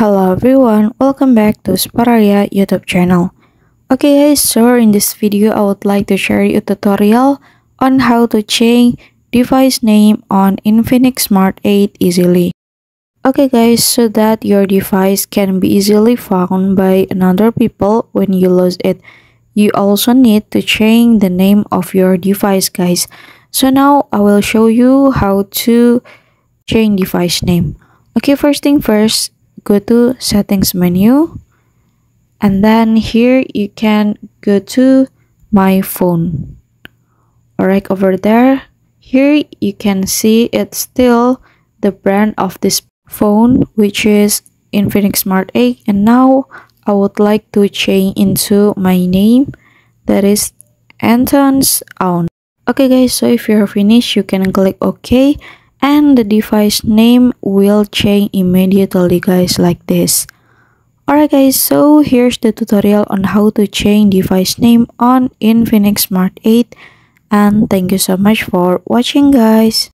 Hello everyone, welcome back to Spararia YouTube channel. Okay guys, so in this video I would like to share you a tutorial on how to change device name on Infinix Smart 8 easily. Okay guys, so that your device can be easily found by another people when you lose it. You also need to change the name of your device guys. So now I will show you how to change device name. Okay, first thing first, go to settings menu, and then here you can go to my phone. Alright, over there, here you can see it's still the brand of this phone, which is Infinix Smart 8, and now I would like to change into my name, that is Anton's Own. Okay guys, so if you're finished, you can click OK, and the device name will change immediately guys, like this. Alright guys, so here's the tutorial on how to change device name on Infinix Smart 8, and thank you so much for watching guys.